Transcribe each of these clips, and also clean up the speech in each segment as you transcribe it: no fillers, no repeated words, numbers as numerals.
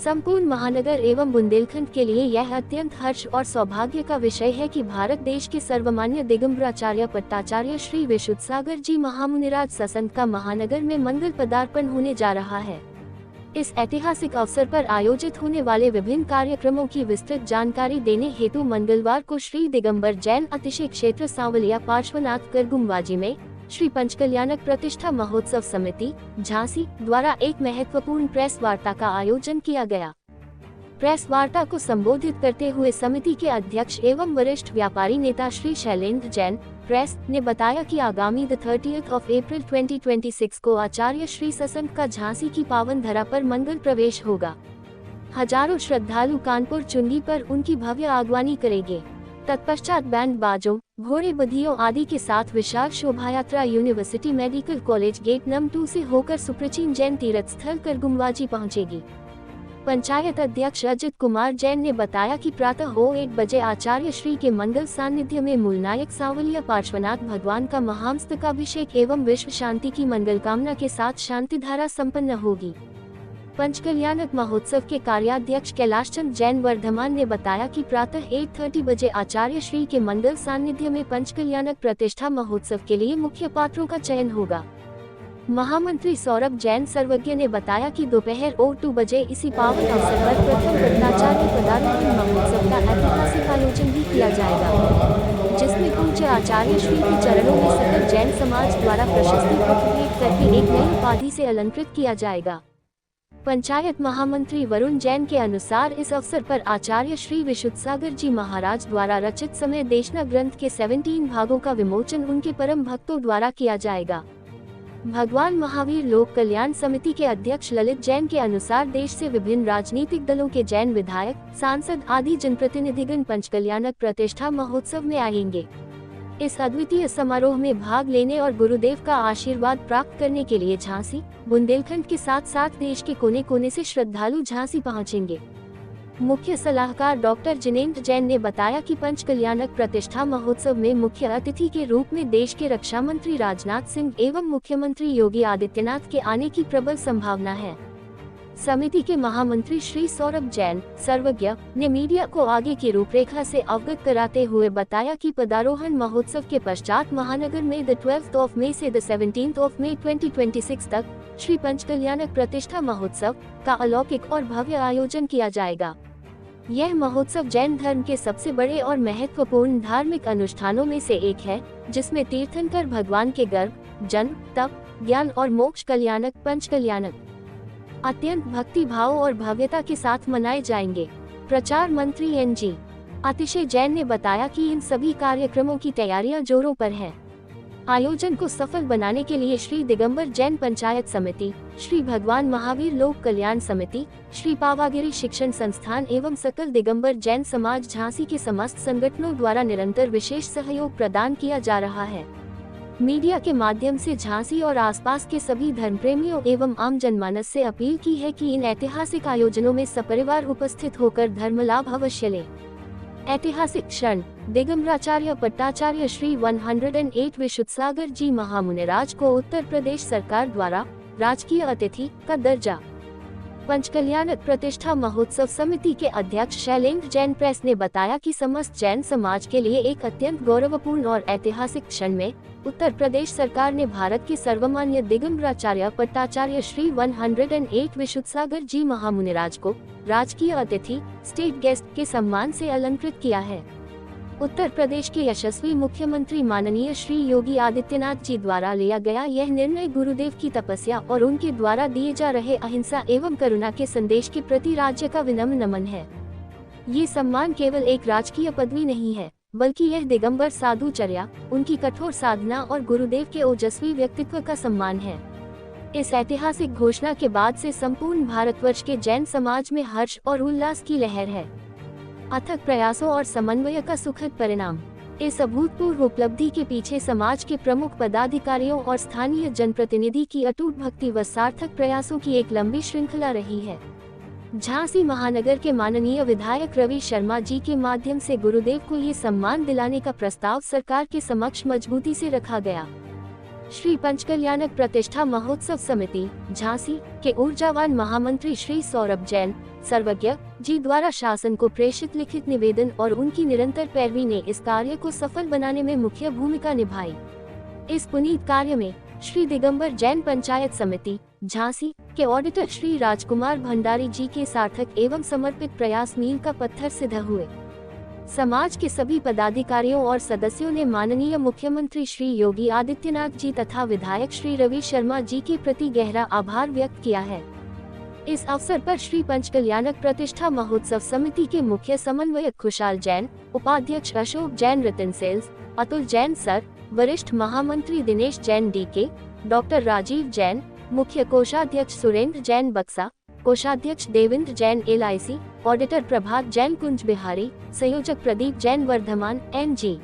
संपूर्ण महानगर एवं बुंदेलखंड के लिए यह अत्यंत हर्ष और सौभाग्य का विषय है कि भारत देश के सर्वमान्य दिगंबराचार्य पट्टाचार्य श्री विशुद्धसागर जी महामुनिराज ससंत का महानगर में मंगल पदार्पण होने जा रहा है। इस ऐतिहासिक अवसर पर आयोजित होने वाले विभिन्न कार्यक्रमों की विस्तृत जानकारी देने हेतु मंगलवार को श्री दिगंबर जैन अतिशय क्षेत्र सांवलिया पार्श्वनाथ करगुमवाजी में श्री पंचकल्याणक प्रतिष्ठा महोत्सव समिति झांसी द्वारा एक महत्वपूर्ण प्रेस वार्ता का आयोजन किया गया। प्रेस वार्ता को संबोधित करते हुए समिति के अध्यक्ष एवं वरिष्ठ व्यापारी नेता श्री शैलेंद्र जैन प्रेस ने बताया कि आगामी 30 अप्रैल 2026 को आचार्य श्री ससंत का झांसी की पावन धरा पर मंगल प्रवेश होगा। हजारों श्रद्धालु कानपुर चुंगी पर उनकी भव्य आगवानी करेंगे। तत्पश्चात बैंड बाजों, घोड़े बधियों आदि के साथ विशाल शोभायात्रा university medical college gate number 2 से होकर सुप्राचीन जैन तीर्थ स्थल करगुमवाजी पहुंचेगी। पंचायत अध्यक्ष अजित कुमार जैन ने बताया कि प्रातः 1 बजे आचार्य श्री के मंगल सानिध्य में मूलनायक सांवलिया पार्श्वनाथ भगवान का महामस्तकाभिषेक एवं विश्व शांति की मंगल कामना के साथ शांति धारा संपन्न होगी। पंचकल्याणक महोत्सव के कार्याध्यक्ष कैलाशचंद जैन वर्धमान ने बताया कि प्रातः 8:30 बजे आचार्य श्री के मंगल सानिध्य में पंचकल्याणक प्रतिष्ठा महोत्सव के लिए मुख्य पात्रों का चयन होगा। महामंत्री सौरभ जैन सर्वज्ञ ने बताया कि दोपहर 2 बजे इसी पावन अवसर पर प्रथम पट्टाचार्य पदार्पण महोत्सव का ऐतिहासिक आयोजन भी किया जाएगा, जिसमें पूज्य आचार्य श्री के चरणों में सकल जैन समाज द्वारा प्रशस्ति पत्र भेंट करके एक नई उपाधि से अलंकृत किया जाएगा। पंचायत महामंत्री वरुण जैन के अनुसार इस अवसर पर आचार्य श्री विशुद्धसागर जी महाराज द्वारा रचित समय देशना ग्रंथ के 17 भागों का विमोचन उनके परम भक्तों द्वारा किया जाएगा। भगवान महावीर लोक कल्याण समिति के अध्यक्ष ललित जैन के अनुसार देश से विभिन्न राजनीतिक दलों के जैन विधायक, सांसद आदि जनप्रतिनिधिगण पंचकल्याणक प्रतिष्ठा महोत्सव में आएंगे। इस अद्वितीय समारोह में भाग लेने और गुरुदेव का आशीर्वाद प्राप्त करने के लिए झांसी, बुंदेलखंड के साथ साथ देश के कोने कोने से श्रद्धालु झांसी पहुंचेंगे। मुख्य सलाहकार डॉक्टर जिनेंद्र जैन ने बताया कि पंचकल्याणक प्रतिष्ठा महोत्सव में मुख्य अतिथि के रूप में देश के रक्षा मंत्री राजनाथ सिंह एवं मुख्यमंत्री योगी आदित्यनाथ के आने की प्रबल संभावना है। समिति के महामंत्री श्री सौरभ जैन सर्वज्ञ ने मीडिया को आगे की रूपरेखा से अवगत कराते हुए बताया कि पदारोहण महोत्सव के पश्चात महानगर में 12 मई से 17 मई 2026 तक श्री पंचकल्याणक प्रतिष्ठा महोत्सव का अलौकिक और भव्य आयोजन किया जाएगा। यह महोत्सव जैन धर्म के सबसे बड़े और महत्वपूर्ण धार्मिक अनुष्ठानों में से एक है, जिसमें तीर्थंकर भगवान के गर्भ, जन्म, तप, ज्ञान और मोक्ष कल्याणक पंचकल्याणक अत्यंत भक्ति भाव और भव्यता के साथ मनाए जाएंगे। प्रचार मंत्री एनजी अतिशय जैन ने बताया कि इन सभी कार्यक्रमों की तैयारियां जोरों पर हैं। आयोजन को सफल बनाने के लिए श्री दिगंबर जैन पंचायत समिति, श्री भगवान महावीर लोक कल्याण समिति, श्री पावागिरी शिक्षण संस्थान एवं सकल दिगंबर जैन समाज झांसी के समस्त संगठनों द्वारा निरंतर विशेष सहयोग प्रदान किया जा रहा है। मीडिया के माध्यम से झांसी और आसपास के सभी धर्म प्रेमियों एवं आम जनमानस से अपील की है कि इन ऐतिहासिक आयोजनों में सपरिवार उपस्थित होकर धर्म लाभ अवश्य लें। ऐतिहासिक क्षण, दिगंबराचार्य पट्टाचार्य श्री 108 विशुद्धसागर जी महामुनिराज को उत्तर प्रदेश सरकार द्वारा राजकीय अतिथि का दर्जा। पंचकल्याणक प्रतिष्ठा महोत्सव समिति के अध्यक्ष शैलेंद्र जैन प्रेस ने बताया कि समस्त जैन समाज के लिए एक अत्यंत गौरवपूर्ण और ऐतिहासिक क्षण में उत्तर प्रदेश सरकार ने भारत के सर्वमान्य दिगंबराचार्य पट्टाचार्य श्री 108 विशुद्धसागर जी महामुनिराज को राजकीय अतिथि स्टेट गेस्ट के सम्मान से अलंकृत किया है। उत्तर प्रदेश के यशस्वी मुख्यमंत्री माननीय श्री योगी आदित्यनाथ जी द्वारा लिया गया यह निर्णय गुरुदेव की तपस्या और उनके द्वारा दिए जा रहे अहिंसा एवं करुणा के संदेश के प्रति राज्य का विनम्र नमन है। ये सम्मान केवल एक राजकीय पदवी नहीं है, बल्कि यह दिगंबर साधुचर्या, उनकी कठोर साधना और गुरुदेव के ओजस्वी व्यक्तित्व का सम्मान है। इस ऐतिहासिक घोषणा के बाद से संपूर्ण भारतवर्ष के जैन समाज में हर्ष और उल्लास की लहर है। अथक प्रयासों और समन्वय का सुखद परिणाम। इस अभूतपूर्व उपलब्धि के पीछे समाज के प्रमुख पदाधिकारियों और स्थानीय जनप्रतिनिधि की अटूट भक्ति व सार्थक प्रयासों की एक लंबी श्रृंखला रही है। झांसी महानगर के माननीय विधायक रवि शर्मा जी के माध्यम से गुरुदेव को ये सम्मान दिलाने का प्रस्ताव सरकार के समक्ष मजबूती से रखा गया। श्री पंचकल्याणक प्रतिष्ठा महोत्सव समिति झांसी के ऊर्जावान महामंत्री श्री सौरभ जैन सर्वज्ञ जी द्वारा शासन को प्रेषित लिखित निवेदन और उनकी निरंतर पैरवी ने इस कार्य को सफल बनाने में मुख्य भूमिका निभाई। इस पुनीत कार्य में श्री दिगंबर जैन पंचायत समिति झांसी के ऑडिटर श्री राजकुमार भंडारी जी के सार्थक एवं समर्पित प्रयास मील का पत्थर सिद्ध हुए। समाज के सभी पदाधिकारियों और सदस्यों ने माननीय मुख्यमंत्री श्री योगी आदित्यनाथ जी तथा विधायक श्री रवि शर्मा जी के प्रति गहरा आभार व्यक्त किया है। इस अवसर पर श्री पंचकल्याणक प्रतिष्ठा महोत्सव समिति के मुख्य समन्वयक खुशहाल जैन, उपाध्यक्ष अशोक जैन, रितिन सेल्स, अतुल जैन सर, वरिष्ठ महामंत्री दिनेश जैन डीके, डॉक्टर राजीव जैन, मुख्य कोषाध्यक्ष सुरेंद्र जैन बक्सा, कोषाध्यक्ष देवेंद्र जैन LIC, ऑडिटर प्रभात जैन कुंज बिहारी, संयोजक प्रदीप जैन वर्धमान NG,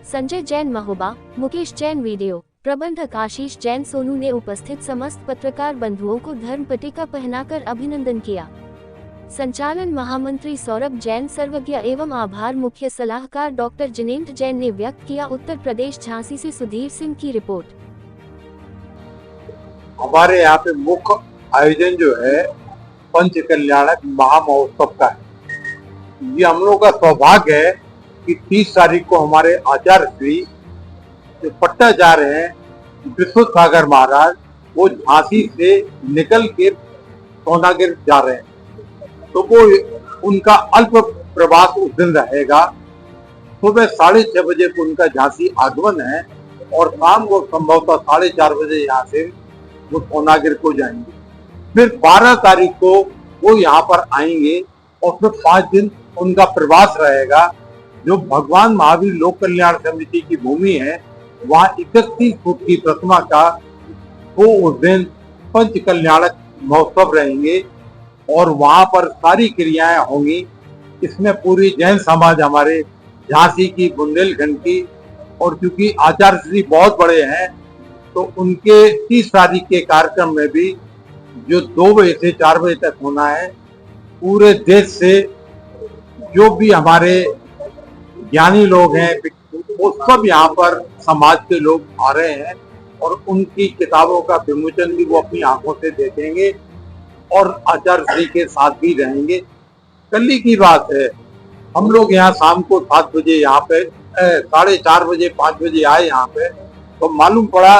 संजय जैन महोबा, मुकेश जैन वीडियो, प्रबंधक आशीष जैन सोनू ने उपस्थित समस्त पत्रकार बंधुओं को धर्म पट्टिका पहनाकर अभिनंदन किया। संचालन महामंत्री सौरभ जैन सर्वज्ञ एवं आभार मुख्य सलाहकार डॉक्टर जिनेंद्र जैन ने व्यक्त किया। उत्तर प्रदेश झांसी से सुधीर सिंह की रिपोर्ट। हमारे यहाँ पे मुख्य आयोजन जो है पंचकल्याणक महामहोत्सव का है। ये हम लोग का सौभाग्य है कि 30 तारीख को हमारे आचार्य श्री जो पट्टा जा रहे हैं विश्वत सागर महाराज, वो झांसी से निकल के सोनागिर जा रहे हैं, तो वो उनका अल्प प्रवास उस दिन रहेगा। सुबह 6:30 बजे को उनका झांसी आगमन है और शाम को संभवतः 4:30 बजे यहाँ से वो सोनागिर को जाएंगे। फिर 12 तारीख को वो यहाँ पर आएंगे और फिर 5 दिन उनका प्रवास रहेगा। जो भगवान महावीर लोक कल्याण समिति की भूमि है, वहाँ 31 फुट की प्रतिमा का वो उस दिन पंच कल्याणक महोत्सव रहेंगे और वहाँ पर सारी क्रियाएं होंगी। इसमें पूरी जैन समाज हमारे झांसी की, बुंदेलखंड की, और क्योंकि आचार्य श्री बहुत बड़े हैं तो उनके 30 तारीख के कार्यक्रम में भी जो 2 बजे से 4 बजे तक होना है, पूरे देश से जो भी हमारे ज्ञानी लोग हैं वो सब यहाँ पर समाज के लोग आ रहे हैं और उनकी किताबों का विमोचन भी वो अपनी आंखों से देखेंगे और आचार्य श्री के साथ भी रहेंगे। कल की बात है, हम लोग यहाँ शाम को 7 बजे यहाँ पे 4:30 बजे 5 बजे आए यहाँ पे, तो मालूम पड़ा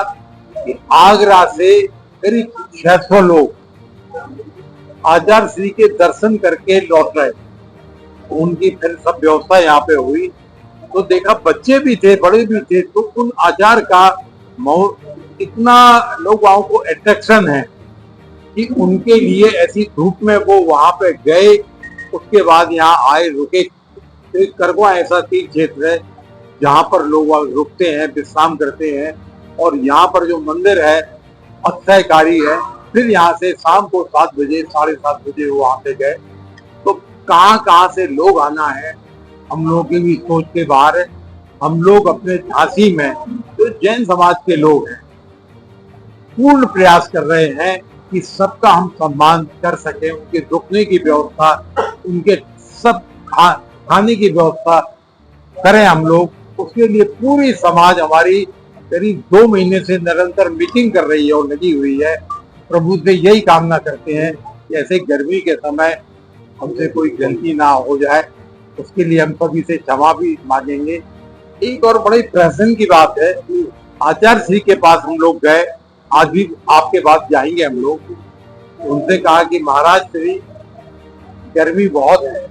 कि आगरा से करीब 600 लोग आचार्य श्री के दर्शन करके लौट रहे। उनकी फिर सब व्यवस्था यहाँ पे हुई तो देखा बच्चे भी थे, बड़े भी थे, तो उन आचार्य का इतना लोगों को अट्रैक्शन है कि उनके लिए ऐसी धूप में वो वहां पे गए। उसके बाद यहाँ आए, रुके। तो करगवा ऐसा तीर्थ क्षेत्र है जहाँ पर लोग रुकते हैं, विश्राम करते हैं और यहाँ पर जो मंदिर है अक्षयकारी है। फिर यहाँ से शाम को 7 बजे 7:30 बजे वो वहां पे गए। तो कहाँ से लोग आना है, हम लोगों की भी सोच के बाहर है। हम लोग अपने झांसी में जो जैन समाज के लोग हैं पूर्ण प्रयास कर रहे हैं कि सबका हम सम्मान कर सके, उनके रुकने की व्यवस्था, उनके सब खाने की व्यवस्था करें हम लोग। उसके लिए पूरी समाज हमारी करीब 2 महीने से निरंतर मीटिंग कर रही है और लगी हुई है। प्रभु से यही कामना करते हैं कि ऐसे गर्मी के समय हमसे कोई गलती ना हो जाए, उसके लिए हम सभी से क्षमा भी मांगेंगे। एक और बड़ी प्रसन्न की बात है, आचार्य श्री के पास हम लोग गए, आज भी आपके पास जाएंगे हम लोग। उनसे कहा कि महाराज श्री गर्मी बहुत है,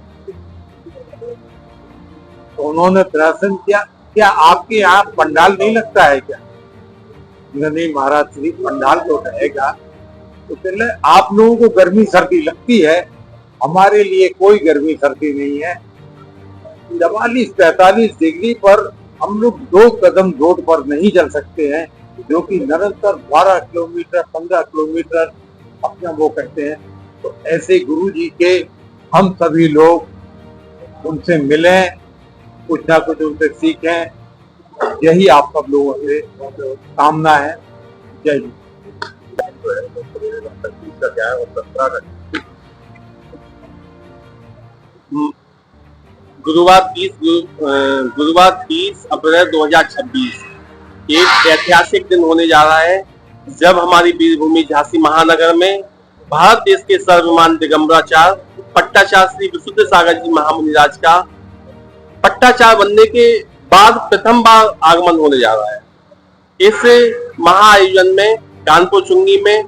तो उन्होंने प्रश्न किया क्या आपके यहाँ पंडाल नहीं लगता है क्या? नहीं महाराज श्री पंडाल तो रहेगा। तो पहले आप लोगों को गर्मी सर्दी लगती है, हमारे लिए कोई गर्मी सर्दी नहीं है। 44-45 डिग्री पर हम लोग 2 कदम रोड पर नहीं चल सकते हैं, जो कि निरंतर 12 किलोमीटर 15 किलोमीटर अपना वो करते हैं। तो ऐसे गुरु जी के हम सभी लोग उनसे मिलें, कुछ ना कुछ उनसे सीखें, यही आप सब लोगों से कामना है। जय हिंद। गुरुवार 30 अप्रैल 2026 एक ऐतिहासिक दिन होने जा रहा है जब हमारी वीरभूमि झांसी महानगर में भारत देश के सर्वमान्य दिगंबराचार्य पट्टाचार्य श्री विशुद्ध सागर जी महामुनिराज का पट्टाचार्य बनने के बाद प्रथम बार आगमन होने जा रहा है। इस महाआयोजन में कानपुर चुंगी में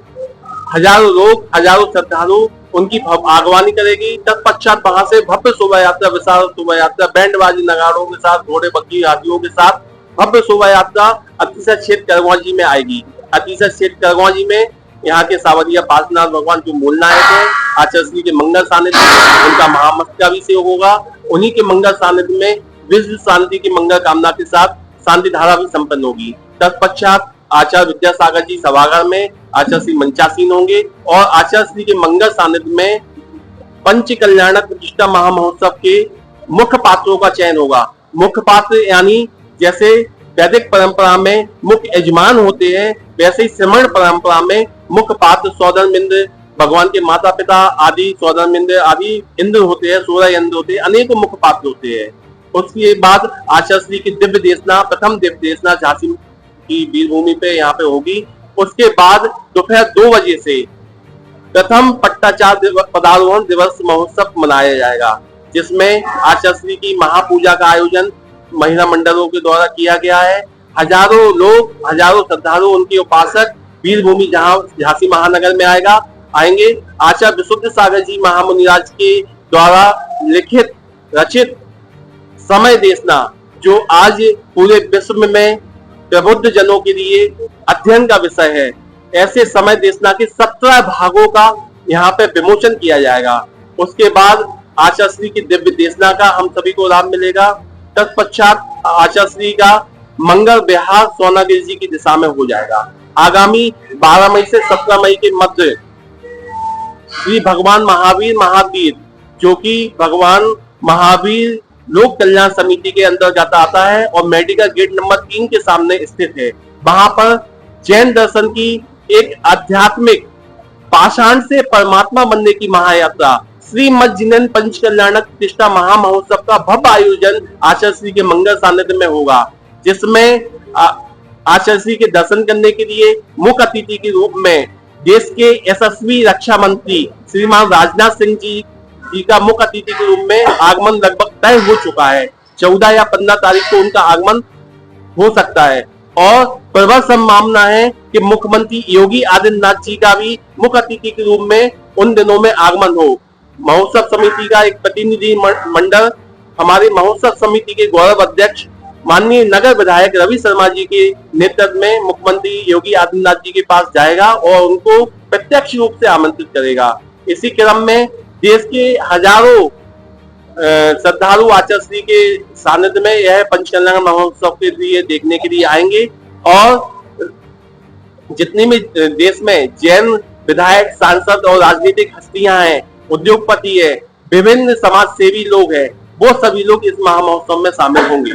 हजारों लोग, हजारों श्रद्धालु उनकी आगवानी करेगी। तत्पश्चात वहां से भव्य शोभा यात्रा, विशाल शोभा यात्रा, बैंडबाजी नगाड़ों के साथ, घोड़े बकरी हाथियों के साथ भव्य शोभा यात्रा अतिशय क्षेत्र करगौं जी में आएगी। अतिशय क्षेत्र करगौं जी में यहाँ के सावरिया पार्श्वनाथ भगवान जो मूल नायक है, आचार्य श्री के मंगल सानिध्य में उनका महामस्तकाभिषेक होगा। उन्हीं के मंगल सानिध्य में विश्व शांति की मंगल कामना के साथ शांति धारा भी संपन्न होगी। तत्पश्चात आचार्य विद्यासागर जी सभागार में आचार्य श्री मंचासीन होंगे और आचार्य श्री के मंगल सानिध्य में पंच कल्याणक प्रतिष्ठा महामहोत्सव के मुख्य पात्रों का चयन होगा। मुख्य पात्र यानी जैसे वैदिक परंपरा में मुख्य यजमान होते हैं, वैसे ही श्रमण परंपरा में मुख्य पात्र सौदरमिंद्र, भगवान के माता पिता आदि सौदरमिंद्र आदि इंद्र होते हैं, 16 इंद्र होते हैं, अनेक मुख्य पात्र होते हैं। उसके बाद आचार्य श्री की दिव्य देशना, प्रथम दिव्य देशना झांसी की वीरभूमि पे यहाँ पे होगी। उसके बाद दोपहर 2 बजे से प्रथम पट्टाचार्य पदारोहण दिवस महोत्सव मनाया जाएगा, जिसमें आचार्य श्री की महापूजा का आयोजन महिला मंडलों के द्वारा किया गया है। हजारों लोग, हजारों श्रद्धालु, उनके उपासक वीरभूमि झांसी महानगर में आएंगे। आचार्य विशुद्ध सागर जी महामुनिराज के द्वारा लिखित रचित समय देशना, जो आज पूरे विश्व में प्रबुद्ध जनों के लिए अध्ययन का विषय है, ऐसे समय देशना के 17 भागों का यहाँ पे विमोचन किया जाएगा। उसके बाद आचार्य श्री की दिव्य देशना का हम सभी को लाभ मिलेगा। तत्पश्चात आचार्य श्री का मंगल विहार सोनागिरी जी की दिशा में हो जाएगा। आगामी 12 मई से 17 मई के मध्य श्री भगवान महावीर, जो कि भगवान महावीर लोक कल्याण समिति के अंतर्गत आता है और मेडिकल गेट नंबर 3 के सामने स्थित है। वहां पर जैन दर्शन की एक आध्यात्मिक पाषाण से परमात्मा बनने की महायात्रा श्रीमद जिनेन्द्र पंच कल्याणक प्रतिष्ठा महामहोत्सव का भव्य आयोजन आचार्य श्री के मंगल सानिध्य में होगा, जिसमें आचार्य श्री के दर्शन करने के लिए मुख्य अतिथि के रूप में देश के यशस्वी रक्षा मंत्री श्रीमान राजनाथ सिंह जी का मुख्य अतिथि के रूप में आगमन लगभग तय हो चुका है। 14 या 15 तारीख को उनका आगमन हो सकता है और प्रबल संभावना है कि मुख्यमंत्री योगी आदित्यनाथ जी का भी मुख्य अतिथि के रूप में उन दिनों में आगमन हो। महोत्सव समिति का एक प्रतिनिधि मंडल हमारे महोत्सव समिति के गौरव अध्यक्ष माननीय नगर विधायक रवि शर्मा जी के नेतृत्व में मुख्यमंत्री योगी आदित्यनाथ जी के पास जाएगा और उनको प्रत्यक्ष रूप से आमंत्रित करेगा। इसी क्रम में देश के हजारों श्रद्धालु आचार्य श्री के सानिध्य में यह पंचकल्याण महोत्सव के लिए देखने के लिए आएंगे और जितनी भी देश में जैन विधायक, सांसद और राजनीतिक हस्तियां हैं, उद्योगपति है, विभिन्न समाज सेवी लोग हैं, वो सभी लोग इस महामहोत्सव में शामिल होंगे।